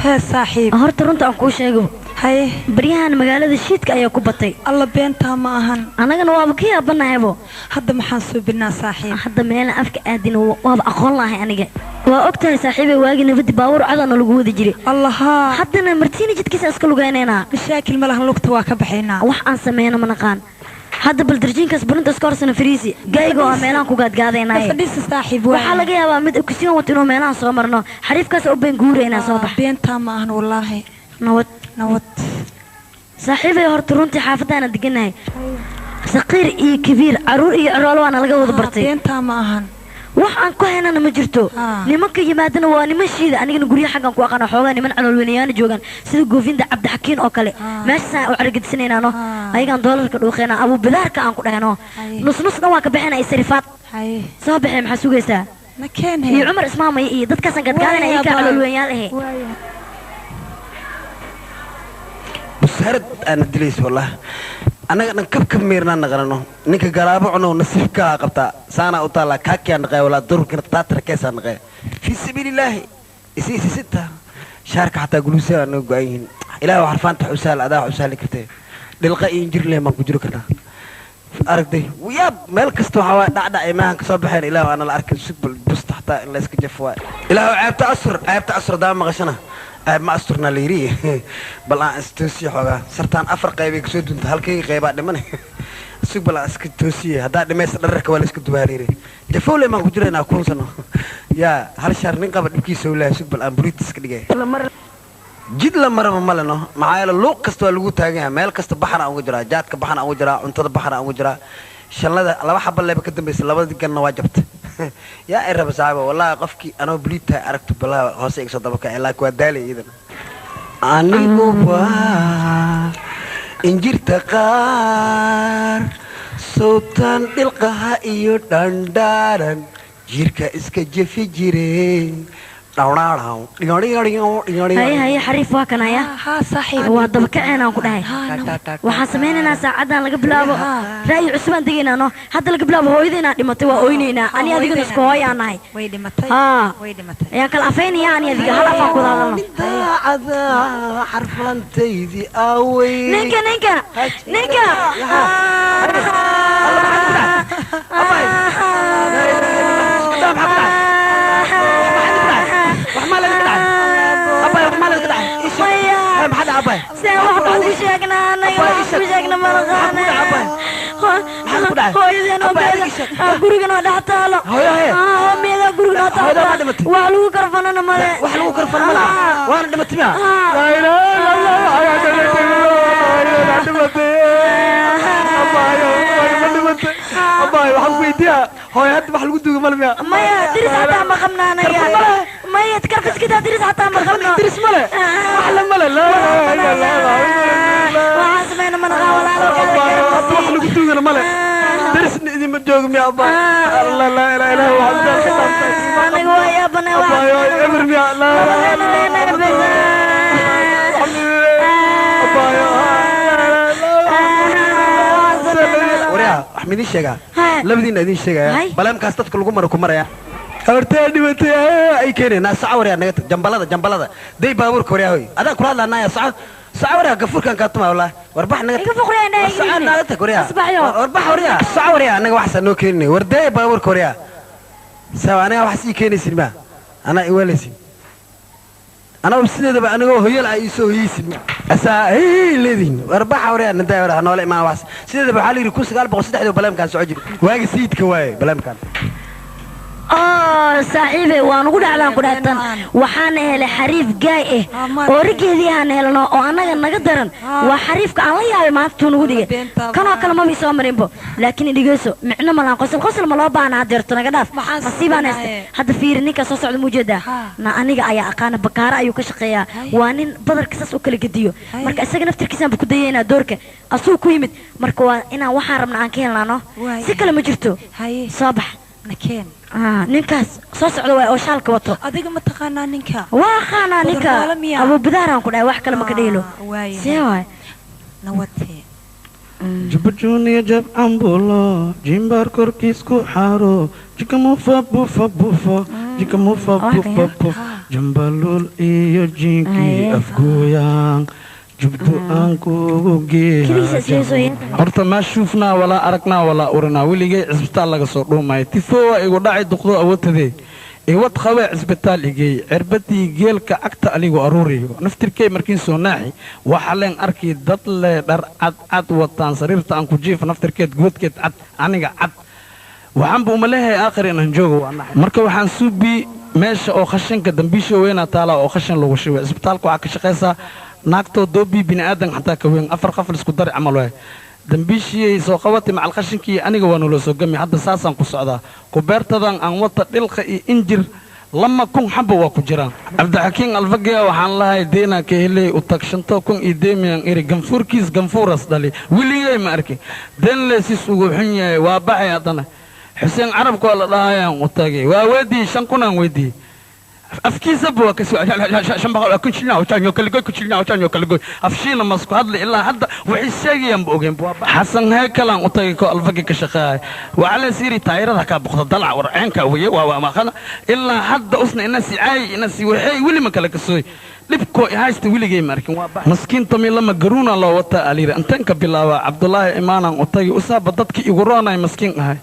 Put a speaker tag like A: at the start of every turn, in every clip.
A: ها صاحب
B: هرت runta aan ku sheego
A: haye
B: bariyahan magaalada shiidka ayaa ku batay
A: alla beenta ma ahan
B: anagana waaba ka yaabanaaybo
A: hadda maxaan soo binaa saaxiib
B: hadda meel afka aadin waaba aqoon lahay aniga waa ogtahay saaxiibay waagi nabadi baawur cadana lagu wada jiray
A: allaha
B: haddana martiina jidkiisa iska lugaynayna
A: mashaakil malahan lugta waa ka baxaynaa
B: wax aan sameeyna ma naqaan hadda bal darjiinkaas barinta iska horsana fariisi gaygo oo meelaan ku gaadgaadaynaay
A: fadhiisa saaxiib
B: waxa laga yaabaa mid oksiyoon wato inuu meelaan soo marno xariifkaas oo been guurayna soo bax
A: beenta ma ahan wallahi nabad
B: saaxiibay horta runtii xaafadana deganahay saqiir iyo kabiir caruur iyo ciroolo waana laga wada bartay
A: beenta ma ahan
B: wax aan ku haynana ma jirto nimanka yimaadana waa niman shiida anigana guriga xaqan ku aqaan xoogaa niman calool weynayaan joogan sida goofinda cabdi xakiin oo kale meesha oo argagixisanaynano ayagan doolarka dhuuqeena abu bidaarka aan ku dhahno nus dhan waa ka bixinay sarifaad soo baxay maxaa sugaysaa
A: ma keenay
B: iyo Umar Ismaamay iyo dadkaas gadgaadana ka calool weynayaan
C: busharad aan dileys wallah anaga dhan kabka meerna naqrano ninka garaabo cuno nasiibka qabta saana u taala kaakiyan naqay wala durkina taatar keesan naqay fi sabilillah isi sita sharka hatta guluusa anaga go'ayin ilaahay harfaanta xusaal adaa xusaal kartay dhilqa injir leh ma ku jiro kartaa aragtay wiya meel kasto waxa dhacda ay maahan ka soo baxeen ilaahay ana la arkay subul busta hatta in la iska jafwa ilaahay aabta asr daa maqashana ما أسترنا ليري بل أنا استوسي حاجة سرطان أفرق قيبي كسود أنت هالكي قيبات دمنه سوق بل أسكتوسي هذا دميس درك ولا اسكت بهاليري جفولة ما كجرنا أكون سنة يا هالشهر نقابل بكي سولا سوق بل أمبريت سكديه جد لما مالنا معايا اللوق كستو اللوق تاجي مال كست بحر أو جرا جات كبحر أو جرا أنت بحر أو جرا شلنا لو حب الله بكتب بس لو بدك كنا واجبت يا إرب صعبة والله قفكي أنا بليتها أركت بلا هاسيك صدقك إلا كودالي إذا أنا بوا إنجير تقار صوتان القها إيو داندارن جيرك إسك جفي جيرين
B: هاي حريف واكنا يا
A: ها صاحب
B: وهذا بكعنا وكده وحاسميننا ساعدنا لقبلابو راي عثمان دقينا هذا لقبلابو هو يدينا دمتي وأوينينا أنا أذيك نسكوها يا ناي
A: ويدمتي
B: يا كالأفين يا أنا أذيك هلا فاقود
C: هذا حرفان تيدي أوي
B: نيكا
C: أباي
B: سأوحنا وشيكنا أنا وشيكنا مرغانا هو يزينو بيلا قرقنا دحتالا ميلا قرقنا دحتالا وحلو كرفنا مالي
C: وانا دمت ميا لا إله إلا الله أباي وحلو بيديا هو يهد بحلو دوغ مالميا
B: مايا درس حتى ما خمنا أنا مايا تكرفس كده درس حتى ما خمنا
C: درس ماله أحلى ماله لا
B: وعاسمين من غاولا
C: وحلو دوغ ماله درس إذا متجوغم يا أباي الله لا إله إلا هو
B: أنا هو يا بني
C: أباي أمرم يا لا أحمد الشجع لبدين أدين الشجع بلام كاستات كلكم مركم مريا أرتادي بتيا أي كيري ناس سعوري أنا جنبلا دي بابور كوريا هوي هذا كورا لا نايا سعوري كفور كان كاتما والله وربح نجت
B: كفور كوريا نايا
C: سعنا نجت كوريا وربح كوريا سعوري أنا واحد نو كيرني وردي بابور كوريا سوا أنا واحد كيرني سينما أنا إيوالسي أنا بسنة بقى أنا هي العيسو هي سينما أسا هي الذين وربح كوريا نداي ورا نولي ما واحد سنة بقى حالي ركوس قال بقصد حد بلام كان سعودي واجي سيد كواي بلام كان
B: صاحبي وانا قد على قداتن وحان هلي حريف جاي ورجلي هان هلنا وانا نقدرن وحريفك الله يا ما تنودي كانوا كلام ما بيسامرين بو لكن ديجسو معنا ما قصل ما لو بانا درتنا قداف نصيبنا هذا فيرني كسوس على الموجودة نا أنا أيا أقانا بكارة أيو كشقيا وانين بدر كسس وكل جديو مرك أسجن نفتر كيسان بكدينا دورك أسوق كويمت مركوا إنا وحرمنا عن كين لانو سكلا مجرتو صباح
A: نكين
B: ninkaas soo socdo way oo shaalka wato
A: adiga ma taqaanaa ninka
B: waa khana ninka abu bidaran ku dhaay wax kale ma ka dheelo
A: waay
B: see waay
A: nawate
D: jubajuniya jab ambulo jimbar korkiisku xaaro jikamufa bufa bufo jikamufa bufa bufo jambalul iyo jinkii afgooyaan jubdu aan kugu geeya horta ma shufnaa walaa aragnaa walaa urinaa weligay cisbitaal laga soo dhuumaya tifoowa igu dhacay duqdo awoodtadee iwad qabee cisbitaal igey cirbadii geelka agta aligu aruuriyo naftirkey markiin soo naaxi waxa leen arkii dad lee dhar cad wataan sariirta aan ku jiifa naftirkeed goodkeed cad aniga cad waxaanba umaleehay aakhir inaan joogo waa naxay marka waxaan suubii meesha oo khashinka dambiisha weynaa taalaa oo khashin lagu shubay cisbitaalka waxaa ka shaqaysaa naagtoo doobii bini'aadan xataa ka weyn afar qafal isku dari camal waay dambiishiyey soo qabatay macal khashinkii aniga waa naloo soo gami hadda saasaan ku socdaa kubeertadan aan wata dhilqa iyo injir 2,000 xabba waa ku jiraan cabdixakiin alfagiya waxaan lahay deena ka helay u tag 5,000 iyo deemiyan iri ganfuurkiis ganfuuras dhali weligay ma arkin deen leesis ugu xun yahay waa baxay haddana xuseen carabka waa la dhahayaan u tagay waa weydii 5,000 aan weydii afkiisa buu ka soo shanbaqa ku chilnaa wataan kala goy ku chilnaa wataan kala goy afshiina masku hadla ilaa hadda wixii sheegayaan boogeen xasan heekalan u tagay ko alfagi ka shaqaay waxa siri taayirada ka boqdo dalac warceenka wiye waa ma khana ilaa hadda usna inasi caay inasi waxay wili ma kala kasooy dhibko haysta wiligay markin waa maskiin tami lama garuuna loo wata aliira intan ka bilaaba abdullaahi imaanan u tagay usaaba dadkii igu roonay maskiin ahay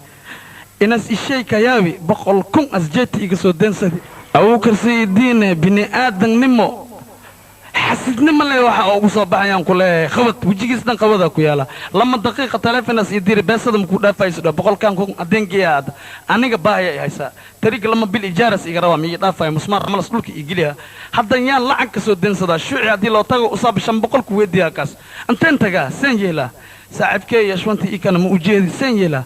D: inas ishay ka yaabi 100,000 asjeeti iga soo deensaday أو كرسي دين بني آدم نمو حسيت نما لي واحد أو صباح بحيان كله خبط وجيكسنا خبطها كيالا لما دقيقة ثلاثة ناس يدير بس هذا مكودا فايسودا بقول كان كون أدين جياد أنا جباهي هيسا تريك لما بالإجارة سيجروا ميجي فاي مسمار عمل سلوك يجيلها حتى يان لعن كسود دين صدا شو عادي لو تاجو أصاب شام بقول كويديا كاس أنت جا سنجيلا ساعد كي يشوانتي إكان موجود سنجيلا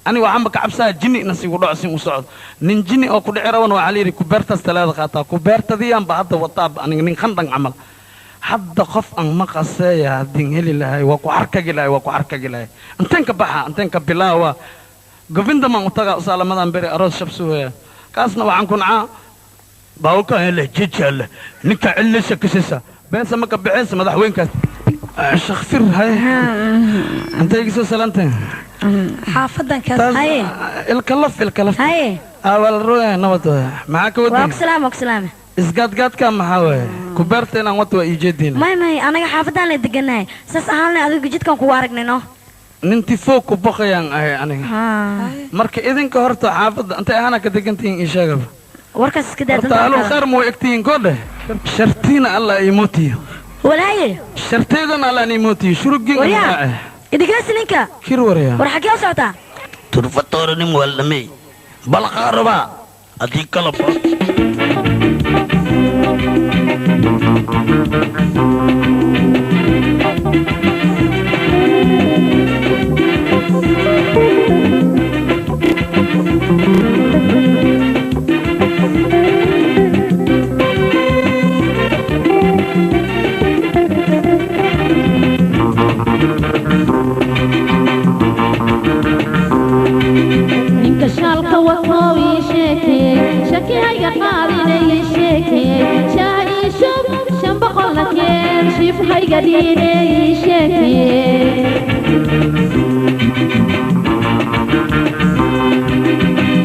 D: أنا وعمك عبسها جني نسي وضع سين وصعد نجني أو كل عروان وعليري كبرت ثلاثة قطع كبرت ذي أم بعد وطاب أنا نخندق عمل حد خف أن مقاسية دين هلي لهاي وكو حركة جلاي وكو حركة جلاي أنتين كبحة أنتين كبلاوة قفين دم متقع صالة مدام بري أرز شبسوها كاسنا وعنكن باوكا هلا جيجل نكا علسة كسسة بين سمك بعيسى مدح وين كاس شخفر هاي أنت يجسو سلامتين
A: حافظا كذا
B: هاي
C: الكلف
B: هاي
C: أول رؤيا نوت معك ودي
B: وكسلامة
C: isgaadgaad ka maxaa kubeerta inaan wato ijeedin
B: may anaga xaafadaan la deganahay saas ahaan adigu jidkan ku aragnayno
C: ninti foo ku baqayaan ahay aniga marka idinka horta xaafada inta ahana ka degantiin in sheegaba
B: warkaas iska daadan
C: taalo khayr mo egtiin goode shartiina alla ay mootiyo
B: walaaye
C: sharteedan alla ay mootiyo shurugin
B: waa idigaas ninka
C: kir waraya
B: war xagee u socotaa
E: turfatooranin waldamay bal qaaraba adii kala baa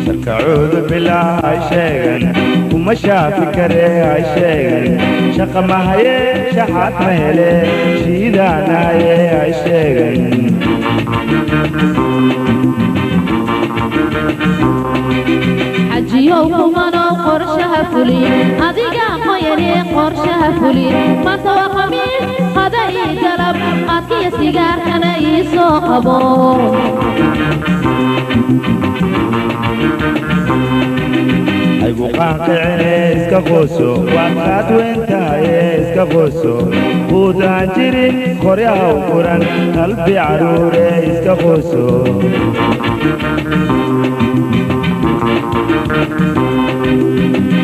F: شكعود بلا عشاقن وما شاف كره عشاقن شق ما هي شحات مهله شيدانا هي عشاقن
G: حجيو كمانو قرشها فولي أديقا خيري قرشها فولي ما توقمي هذا يقلب قاتي سيجار كان يسوقبو
F: أيقو قاقعني اسكاقوسو وقات وانتهي اسكاقوسو قودان جري خوريا وقران قلبي عروري اسكاقوسو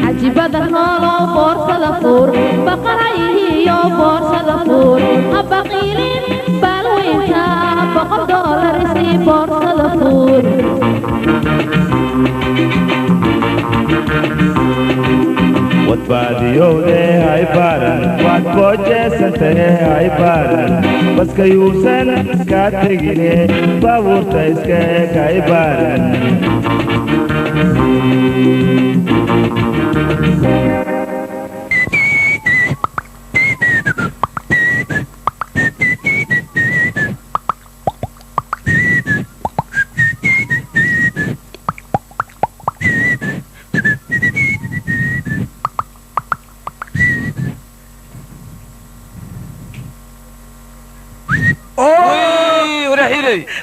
G: عجيبة النولو فرصة دفور بقرأيه فرصة دفور أبقيلين بالوينتا $100 سي فرصة دفور
F: واتباديو لي هاي بارن واتبوجي سنتهي هاي بارن baska yuusan iska tegine baabuurta iska kaybaaran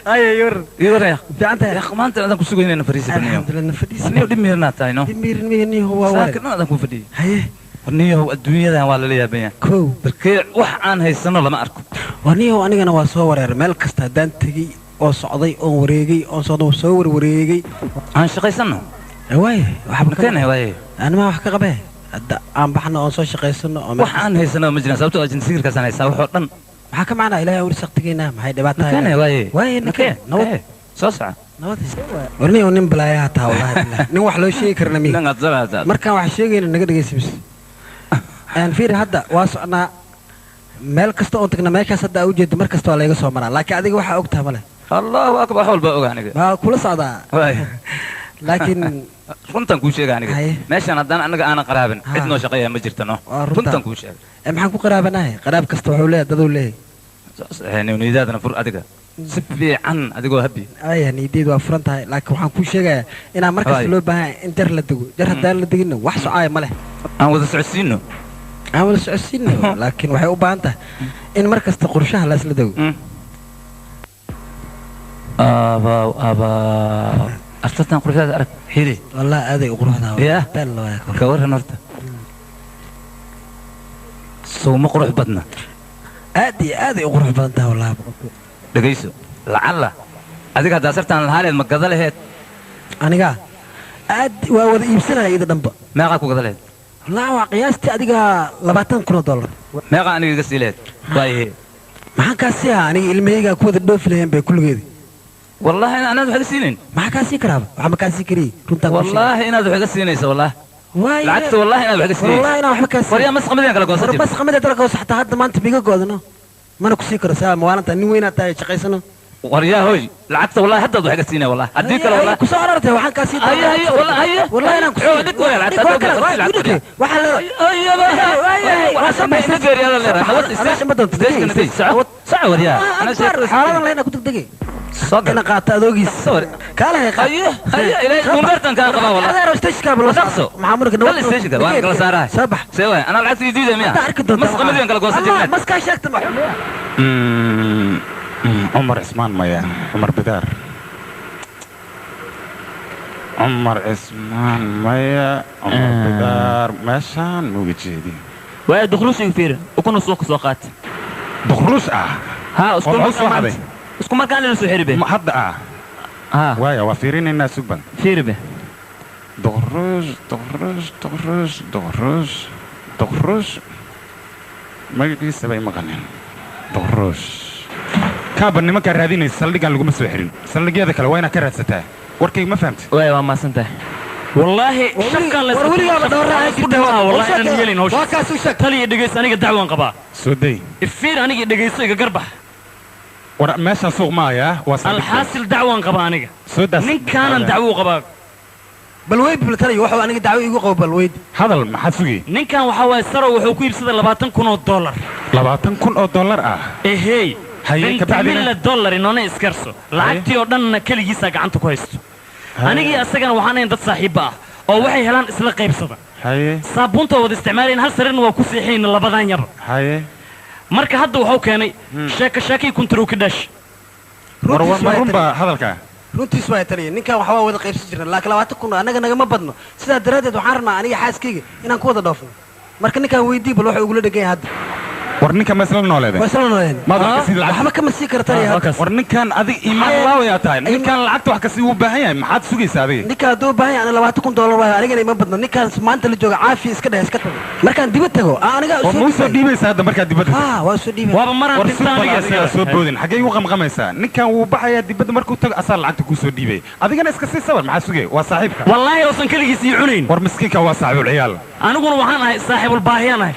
C: أي يور
E: يوريا
C: أنت
E: يا أخي ما أنت أنا كنت سوينا فريسة بنيو
C: الحمد لله نفديس
E: نيو دي ميرنا تاينو
C: ميرني هو
E: ساكن أنا كنت فدي
C: هاي
E: ورنيو الدنيا ذا ولا ليا بيا
C: كو
E: بالكي وح عن هاي السنة لما أركب
C: ورنيه أنا وصور مال كستا دانتي أو صعدي أو وريجي أو صعد وصور وريجي
E: عن شقي سنة
C: هواي وحب
E: مكان هواي
C: أنا ما أحكي غباه عم بحنا أو صوش شقي سنة
E: وح عن هاي السنة مجنى سوتو أجنسير كسنة يساوي حرن
C: maxaa ka macnaa ilaahay awri saqtigeena maxay dhibaato
E: مكان هواي
C: way
E: مكان
C: nabad
E: سوسع
C: nabad warniyo nin balaayaha taa wallahi billah nin wax loo sheegi karna mi
E: لان أتزرع
C: markaan wax sheegayna naga dhageysi bis aan fiir hadda waa socnaa meel kasta oo tagna meeshaas hadda u jeedo mar kasta waa laga soo maraa laakiin adiga waxa ogtaa male
E: الله أكبر حول بقى يعني
C: waa kula socdaa
E: واي
C: laakiin
E: runtan kuu sheega aniga
C: Haye.
E: meeshan haddaan anaga aanan qaraabin
C: Ha.
E: cid noo shaqeeya ma jirtano
C: Waa runta.
E: runtan kuu sheega
C: maxaan ku qaraabanahay qaraab kasta wuxuu leeyahay daduu leeyahay
E: nidaadana fur adiga si fiican adigoo habi
C: aya niideed waa furan tahay laakiin waxaan kuu sheegayaa inaan mar kasta
E: Haye.
C: loo baahan yahay in jar la dego jar haddaan la deginna wax socaaya ma leh
E: aan wada socodsiino
C: aan wada socodsiino laakiin waxay u baahan tahay in mar kasta qorshaha laisla dego
E: abaaw abaaw astartan quruxdaada arag xiri
C: والله هذا قروحنا
E: يا. ka waran horta sowma qurux badna
C: هذه قروح بنتها والله
E: dhegayso lacalla adiga haddaa sartaan lahaaleed ma gada laheed
C: انا قاعد هذه وهذا يبسلها اذا دنبا
E: meeqaa ku gada laheed
C: والله وقياستي اديك 20 كرو دولار
E: meeqaa aniga iga sii laheed waaye
C: maxaan kaa sii ahaa aniga ilmahayga ku wada dhoofi laheen bay kulligeedi
E: wallahi inaad wax iga siinin
C: maxaa kaa sii karaaba waxa ma kaa sii kariye runtaan
E: wallahi inaad wax iga siinayso wallahi
C: waay
E: lacagta wallahi inaad wax iga siinayso
C: wallahi inaan waxba kaa sii
E: waryaa masqamadiyan kala goosan jirta
C: bas qamada dalka oo saxta hadda maanta biga goodano mana ku sii karo saa maalinta nin weyn aad tahay shaqaysano
E: waryaa hoy lacagta wallahi haddaad wax iga siinay wallahi haddii kale wallahi
C: ku soo arartay waxaan kaa sii
E: هيا هيا والله هيا
C: والله انا كنت
E: دك ولا لعبت
C: waxaa la
E: هيا سعود يا انا
C: xaaladan leena ku degdegay
E: صدق
C: ina qaata adoogiis kaala hay
E: هيا هيا الى مبرتن كان قبا والله
C: هذا استشكى بالله
E: نقصه
C: محمد كده
E: ولا استيشن وانا كلا سارها
C: صبح
E: سوى انا لعبت جديده ميا مسقمدين كلا قوسه
C: الله
E: جنات
C: مسكا شكت
D: عمر عثمان مايا عمر بدار عمر عثمان مايا عمر بدار ماشان موجودي
H: واحد دخلوش يفير وكنا سوق سوقات
D: دخلوش
H: ها اسكو
D: والله سوق هذا.
H: اسكو ما كان له سحربه
D: ما حد
H: ها
D: وايا وافيرين الناس سبن
H: فيربه
D: دغرج دغرج دغرج دغرج دغرج ما لسه باي مغنين دغرج كابن ما كان رادين سلدقان لو ما سو خيرين سلدقيده كلا وينا كرادستا وركي ما فهمت
H: واي ما سنته والله شكا لا
C: وروليغا دورا
H: كدوا والله انا يلين هوش
C: واكاس وشك
H: تلي دغيس انيga dacwan qaba
D: سودي
H: ifir aniga dhageyso iga garbax
D: ورا ماشي سوق مايا وصل
H: alxaasil dacwan qaba aniga
D: سودا
H: ninkaanan dacwo qaba
C: balweyd bultay wuxuu aniga dacwo igu qabo balweyd
D: هذا ما حد سوقي
H: ninkan waxa way saro wuxuu ku iibsaday 20,000
D: $20,000
H: ehey
D: هيا كبعدين
H: $20 inona iskarso lacagtii oo dhan kaligiisa gacanta ku haysto anigii asagana waxaan ahayn dad saaxiib ah oo waxay helaan isla qaybsada
D: هيا
H: saabuunta wada isticmaalayeen hal sarin waa ku siixeen labadan yar
D: هيا
H: marka hadda wuxuu keenay sheeko kuntarow ka dhash
D: مربا هذا الكا
C: runtiis waa taliye ninkan waxa wada qaybsan jirnaa laakiin 20 kun anaga naga ma badno sidaa daraadeed waxaan rabnaa aniga xaaskayga inaan ku wada dhoofno marka ninkan weydii bal waxa ugu la dhagay hadda
D: ورنيكا مثلا نولده
C: waa isla nooleen
D: ما ضحك سيد العكس
C: waxba kama sii kartay hadda
D: ورنيكان أدي إيمان الله ويا تاين نيكان لعقت واحد كسي وباهية ما حد سوقي سابي
C: ninka haduu baahan ana 20 kun dollar waa aniga ma badno ninkan maanta la jooga caafi iska dhahay iska tago markaan dibad tago aniga
D: وموسى ديبي سادة مركز ديبت
C: waa soo dhiibay
H: waaba maraan
D: ورسول
H: dintaaniga
D: بالله سود بودين حاجة يوقم قميسا نيكان وباهية ديبت مركز تاج أصلا لعقت كوسو ديبي أدي كان إسكسي سوار ما حد سوقي وصاحبك
H: wallahi oosan kaligiis ii cunayn
D: ورمسكينك وصاحب العيال
H: aniguna waxaan ahay saaxiibul baahiyanahay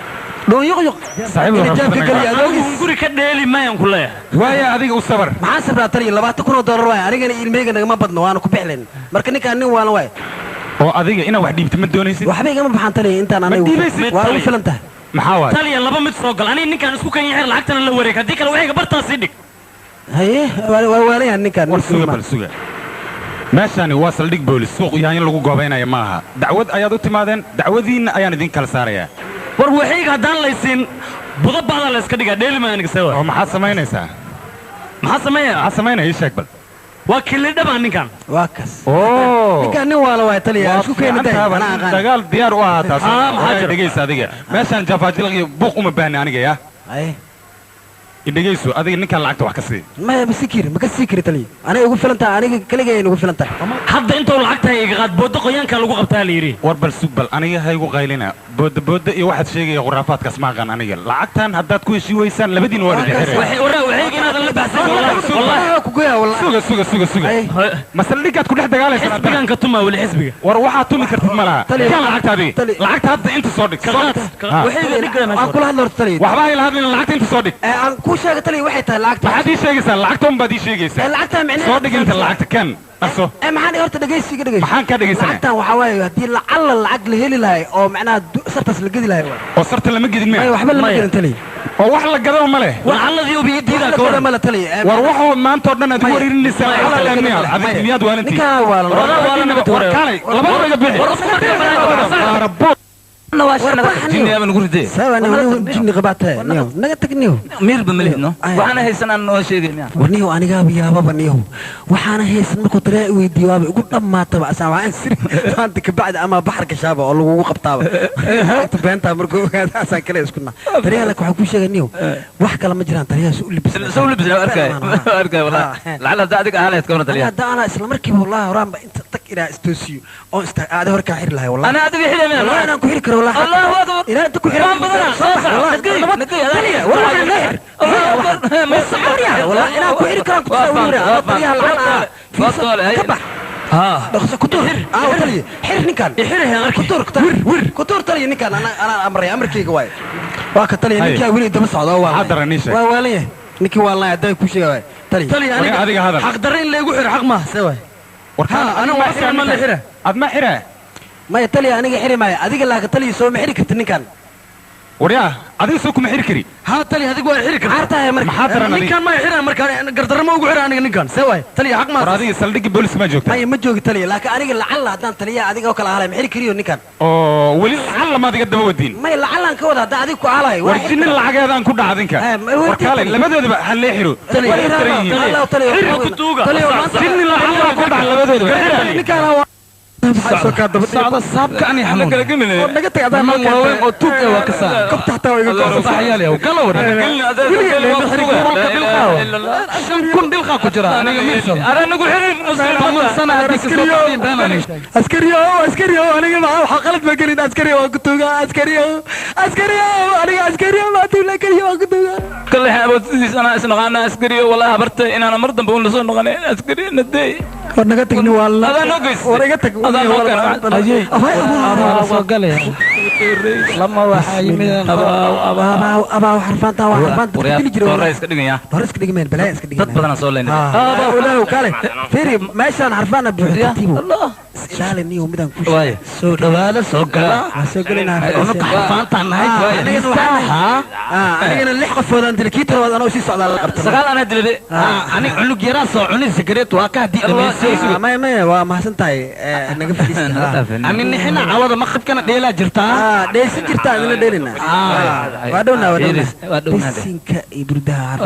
C: دون يغيق
D: صاحب
C: جابك كلي أدوغيس
H: guri ka dheeli mayan ku leeyahay
D: وايا أديك وصبر
C: maxaa sabraa taliya 20 kun oo dollar waay anigana ilmeyga ma badno waana ku bixleen marka ninkaan nin waana waay
D: oo adiga ina wax dhiibta ma doonaysid
C: waxba igama baxaan taliya intaan anigu waa u filan tahay
D: maxaa waay
H: taliya laba mid soo gal aniga ninkaan isku kan yahay lacagtana la wareeg haddii kale waxayga bartaan sii dhig
C: haye waa waalayahan ninkaan
D: war suga bal suga meeshani waa saldhig boolis suuq yahay in lagu goobaynaya maaha dacwad ayaad u timaadeen dacwadiinna ayaan idin kala saarayaa
H: war waxayga haddaan laysiin budo bacda la iska dhigaa dheeli maa aniga sewa
D: oo maxaad samaynaysaa
H: maxaa sameeya
D: maxaad samaynaya ii sheeg bal
H: waa kilidhabaa ninkan
C: waa kas
D: oo
C: ninkaan nin waala waay taliya isku keeni day anaa aqaan
D: dagaal diyaar u ahaa taas
H: maxaa jira?
D: dhegaysa adiga meeshaan jafaajilaq iyo buuq uma baahni aniga yaa
C: haye
D: idhegayso adiga ninkaan lacagta wax ka sii
C: maya ma ka sii kari taliya aniga ugu filan tahay aniga kaligay ugu filan tahay
H: hadda intuu lacagta iga qaad boodo qoyaanka lagu qabtaa la yidhi
D: war bal sug bal aniga ha igu qaylina booda iyo waxaad sheegaya khuraafaadkaas ma aqaan aniga lacagtan haddaad ku heshii weysaan labadiin waa idin xiraya
H: waxayga inaadan la baxsan
C: wallahi ku goya wallahi
D: suga masaldhigaad ku dhex dagaalaysaan
H: xisbigan ka tumaa weli xisbiga
D: war waxaad tumi kartid ma laha
C: Taliya.
D: kaan lacagta adiga
C: Taliya.
D: lacagta hadda inta soo dhig
C: aan kula hadlo taliya
D: waxba hay lahadlin lacagta inta soo dhig
C: aan ku sheegay taliya waxay tahay lacagta
D: maxaad ii sheegaysaa lacagta unbaad ii sheegaysaa
C: lacagta micnaheedu
D: soo dhig inta lacagta kan arso
C: maxaan horta dhageysiga dhageysi
D: maxaan kaa dhegaysanaya
C: lacagtan waxaa waaye haddii lacalla lacag la heli lahay oo macnaha sartaas la gedi lahay waay
D: oo sarta lama gedin
C: Maya,
D: miya
C: waxba lama gedin taliya
D: oo wax la gadaba ma leh
H: walcaladii ubiyo diidaa ka waran
C: mala taliya
D: war waxoo maanta oo dhan aad ku wareerinaysaa xalala miyaad adiga miyaad waalantii
C: ninkaa waalan
D: war kaalay laba iga bixi
C: jinni qabaatay niyo naga tag niyo
I: miirba ma lihidno waxaana haysanaan noo sheegayna
C: warniyo anigaaba yaababa niyo waxaana haysan markuu taliya i weydiiyo waaba igu dhammaataba asaan waxaan siri maanta kabacdi ama baxar gashaaba oo lagugu qabtaaba ta beentaa markuu ogaada asaan kale iskuna taliyaha lak waxaa kuu sheegay niyo wax kale ma jiraan taliyaha soo libisna
I: soo libisna arkay wallahi lacala hadda adiga ahayd ka taliya
C: hadda ana isla markiiba wallahi horaanba inta tag ilaa istoosiyo oo aada horkaa xiri lahay wallahi
I: ana adiga xidhay
C: wallahi anaan ku xiri karo wallahi
I: Allahu akbar
C: ilaa inta ku xiri والله انا كو حيري كان كنت اقول طريقها العنا دخس كتور وتلي حير نكان حيرها كتور كتور تلي نكان انا امركي واي واك تلي نكا ويلي دم سعود waa
D: حضر نيشه
C: waa ninkii waa la aday ku sheegay tali
D: adiga hadal
C: xaq dareen leegu xir xaq ma sawa
D: warka
C: ana waa xir ma la xira
D: ad ma xira
C: ma tali aniga xiri ma adiga la tali soo ma xiri kartid ninkan
D: waryaa adiga soo kuma xiri kari
C: ها تلي هذيك واحد حركة عارتها مركز
D: محاضرة
C: نين كان ما يحرها مركز قدر ما وقعنا أنا نين كان سوى تلي حق ما
D: هذه سلدك بوليس ما جوك
C: ما جوك تلي لكن أنا لعل هذا تلي هذيك وكلا على محرك كريو نين كان
D: أوه ولي لعل ما تقدم ودين
C: ما لعل أنك وده هذا هذيك على
D: ورجين العجاء هذا نكون عادينك وركالي لما ده بقى هل يحرو
C: تلي الله تلي تلي
D: جن العجاء نكون على لما ده
C: نين كان هو
I: socda saabka ani xanuun
C: naga tag adaa
I: man waaweyn oo tuug ah waa ka saa
C: kabta hataa waa iga
I: saxyaal yow kala waran shan kun dhilqa ku jira aniga miirsan ara nagu xirin sana
C: askariyo aniga ma waxa qalad ma gelin askariyo waa ku tuuga askariyo aniga askariyo ma tuula kaliya waa ku tuuga
I: kala xaabadiis ana isnaqaana askariyo wallahi bartay inaan mar dambe uu soo noqonay askariyo naday
C: war naga tagni walla
I: adaa noo geys
C: war iga tag
I: soo galay lama waxa yimid
C: abaa xarfaanta waa xarfaanta
I: dili jiro hore iska dhigaya
C: hore iska dhigmeen balaa iska dhigmeen
I: dad badan soo leeynay
C: abaa ulaaw kale fiiri meeshaan xarfaana buuxtiibo ilaali niyo midaan ku
I: way soo dhawaada soo gala
C: soo galina
I: xarfaanta nahay
C: anigana lix qofoodaan dilkiita wada anoo si socdaa la qabtay
I: sagaal ana dilade ani cunug yaraa soo cunay sigareet waa ka hadii
C: ما waa mahadsan tahay naga fadhiisana
I: amin nixina awada ma khadkana dheela jirtaa
C: dheesi jirtaa adina dheelina waa dhowna sinka iyo burdaha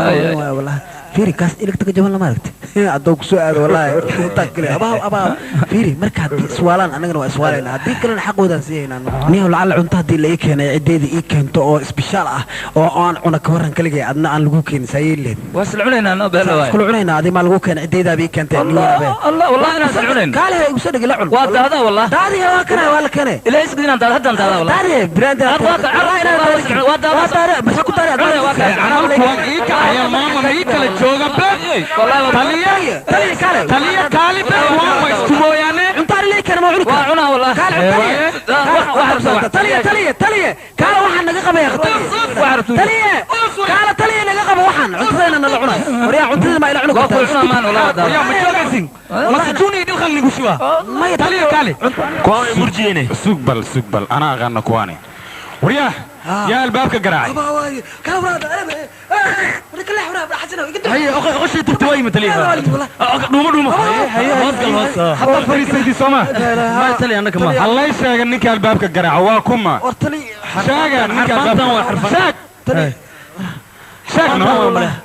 C: wallahi fiiri kaas ilagta jaban lama aragtay adoo ku soo aado wallahi inta kale abaa fiiri marka hadii iswaalaan anagana waa iswaalayna hadii kalena xaqoodan siiyayna niyo lacala cunta hadii la ii keenay cideeda ii keento oo special ah oo aan cuna ka waran kaligay adna aan lagu keenin sayeen
I: waa silcunayna no beelo waay
C: kula cunayna adii ma lagu keenay cideeda bii keentay
I: الله والله انا سلعونين
C: قال هي وصدق لعن
I: هذا والله
C: هذه واكنا ولا كنا
I: لا يسكتين انت هذا والله
C: هذه براند بس كنت انا
D: يا ماما ميك لا جوجا
I: والله
D: تليا كالي وان ويستمو يعني
C: انت اللي كان موعدك
I: وانا والله
C: قال تليه كان waxaan naga qabay taliye kala taliye naga qabo waxaan cuntadeena nala cunay wariya cuntada ma ila cunay
I: waa ku cunaan walaada
C: wariya ma joogaysin ma sujuni idil khalni gushiwa ma taliye kale
H: kuwa murjiyene
J: sugbal ana aqaana kuwaani wariya يا الباب كقراعي
C: كان وراد انا كل حراب حسنا
H: هي اخش تبتوي متليها دوما
J: حتى فريسيدي سوما
H: ما تلي انا كمان
J: الله يشاق انك الباب كقراعي واكما
C: ورتلي
J: شاق انك الباب
C: شاق شاق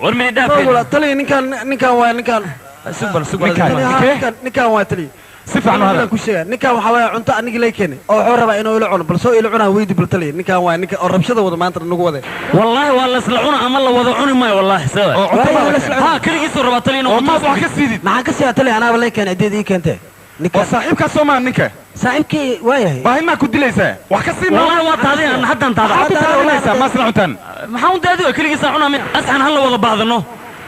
H: ورمي دافع
C: تلي نكان
J: سبل
C: نكان واتلي
J: سفعنا هذا
C: كل شيء نكان وحواه cunto aniga lay keenay oo wuxuu rabaa inuu ila cuno balsoo ila cunaa weydii baltaliye ninkan waa ninka oo rabshada wada maanta nagu waday
H: wallahi waa la isla cuna ama la wada cuni maayo wallahi sawa ha kaligiisu rabaa taliye inuu
J: ma wax ka siidid
C: maxaan ka siyaa taliye anaaba lay keenay adeed ii keentay
J: ninka saaxiibka Soomaa ninka
C: saaxiibkii waayahay
J: baahina ku dilaysaa wax ka siin
H: wallahi waa taadeen hadan
J: taadaysaa ma socon
H: maxaan u daadiyo kaligiisa cunaa ma asxan hal wada baadano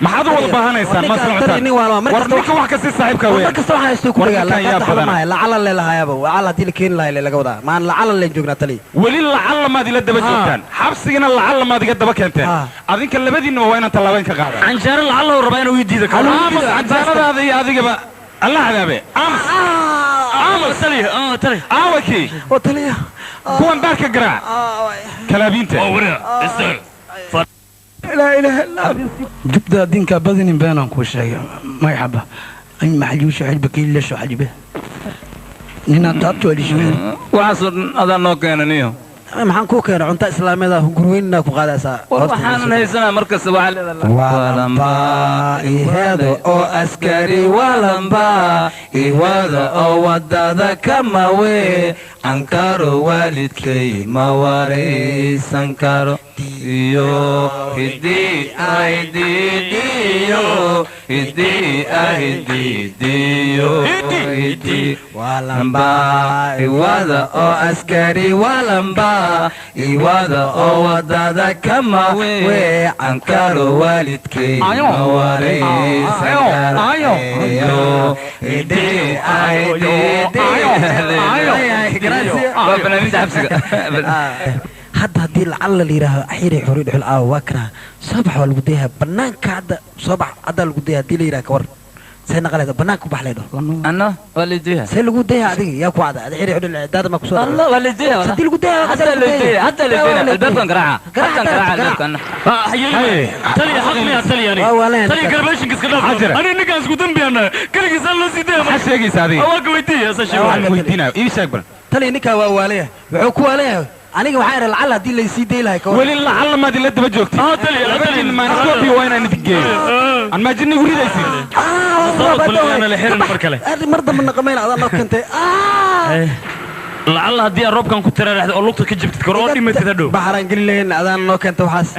J: maxaad wada baahanaysaa ma socotaan warka wax ka sii saaxiibka weey
C: markasta waxa isku ku dhagaa la xalmahay lacala leelahaayaba wacala hadii la keen lahaay laga wadaa maan lacala leen joognaa tali
J: wali lacala ma dila daba joogtaan xabsigina lacala ma diga daba keenteen adinka labadiina waa inaan talaabeen ka qaadaan
H: anjaar lacala uu rabaa inuu diido karo
J: anjaaradaada iyo adigaba Allah hadaabe
H: amas tali
J: aawaki
C: oo tali
J: kuwan baarka garaac kalaabinta
H: oo wara isal
C: لا إله إلا
D: جبت دينك بدن بينهم كل شيء ما يحبه أي محلوش حلبك إلا شو حلبه نينا تابتو اللي شبه
I: وحصل هذا نوكينا نيو
C: maxaan ku keenay cunto islaamiyada gurweynna ku qaadaysaa
I: waxaan haysanaa markas
C: walamba ihado oo askari walamba iwada oo wadada kamawe ankaro walidkay ma wareysan karo iyo hidii walamba iwada oo askari walamba iwada oo wadada kamawe ankaro walidkay ma wareysan karo hadda haddii lacala la yidhaaho axiiray xori dhuxul aawa waa kanaa soo bax waa lagu dayaha banaanka hadda soo bax haddaa lagu daya haddii la yidhaha ka war say naqaleeda banaanka ku bax leedho
I: anna walidiha
C: say lagu dayaha adiga yaa ku cada axiiray xori dhuxul daada ma ku soo
I: Allah walidiha
C: haddii lagu dayaha
I: hadda la dina albaabkan garaaca
H: tali xaqni tali yani tali garbashin iska dhaaf ani ninkan isku dambiyaana kaligiisa loo sidee
J: ma sheegaysaa adiga
H: waa ka weydiiyay sa sheego
J: waxaan weydiinaa ii sheeg bal
C: tali ninka waa waalaya wuxuu ku waalaya aniga waxaan iraa lacala haddii la sii day lahay
J: weli lacala maad ila daba joogtay tali maanisoobi waa inaan idin geeyo aan maajini ugu ridaysin mar dambe naqamayna adaa noo keentay
H: lacala haddii aad roobkan ku tiraaraxdo oo lugta ka jabtid karo oo dhimatid hadhow
C: baxaraan geli lahayn adaan noo keenta waxaas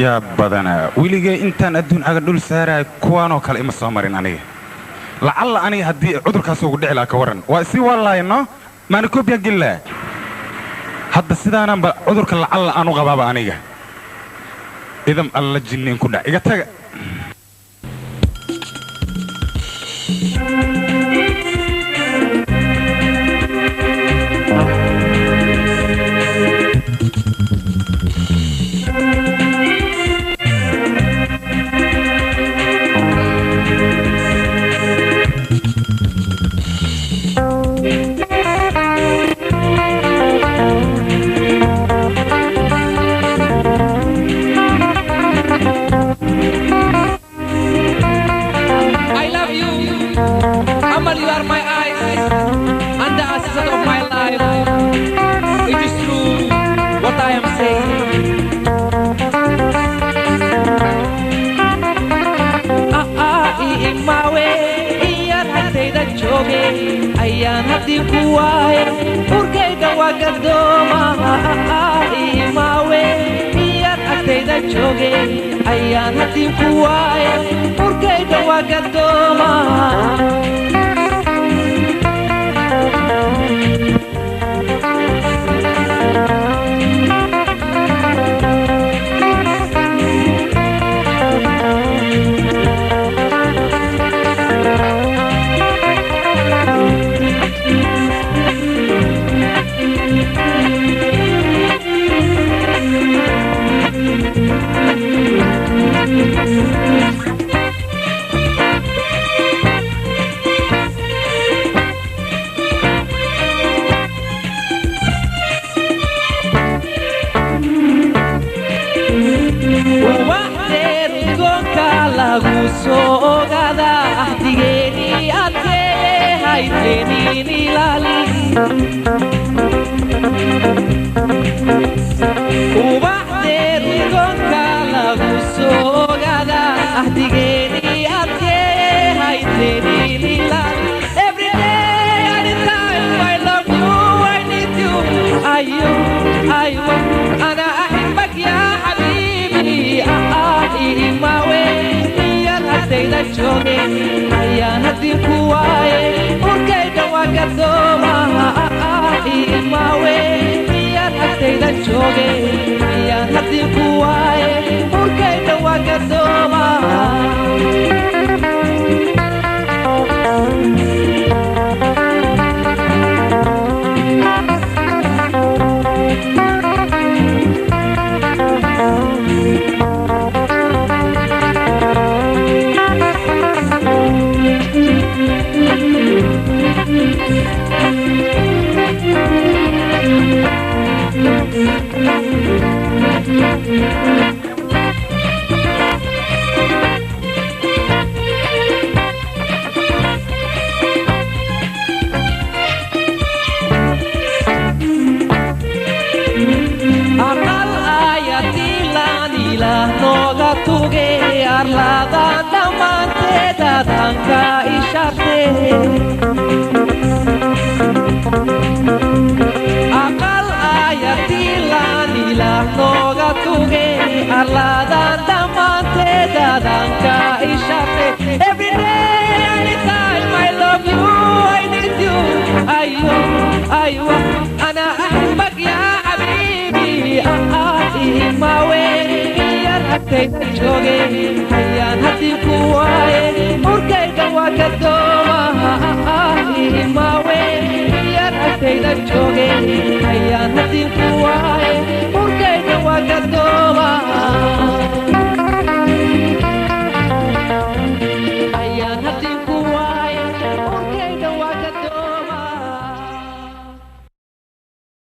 J: yaa badanaa weligay intaan adduun caga dhul saaraya kuwaanoo kale ima soo marin aniga lacala aniga haddii cudurkaas ugu dhici lahaa ka waran waa isii waalaayno maana koobiyaan geli lahaa hadda sidaananba cudurka lacala aan u qabaaba aniga idam alla jinniin ku dhac iga taga
K: ayaan haddii ku waaye urkayga waa gadooma imaawe iyad agtayda jooge ayaan haddii ku waaye urkayga waa gadooma sogada ahdigeeni adkee hayteenin ilaali ubaxdeed udonka lagu sogada ahdigeeni adkee hayteenin ilaali every day anytime I love you I need you أيوة أنا أحبك يا حبيبي ما وين يا هدينا جوجي يا هدي كواي وكيد وقدوما ما وين يا هدينا جوجي يا هدي كواي وكيد وقدوما arlada dhammaanteeda danka isharte aqal ayatilan ilaah nooga tuge arlada dhammaanteeda danka isharte every day anytime I love you I need you أيوة أنا أحبك يا حبيبي ما وين هدينا جوجي هيا هدي كواي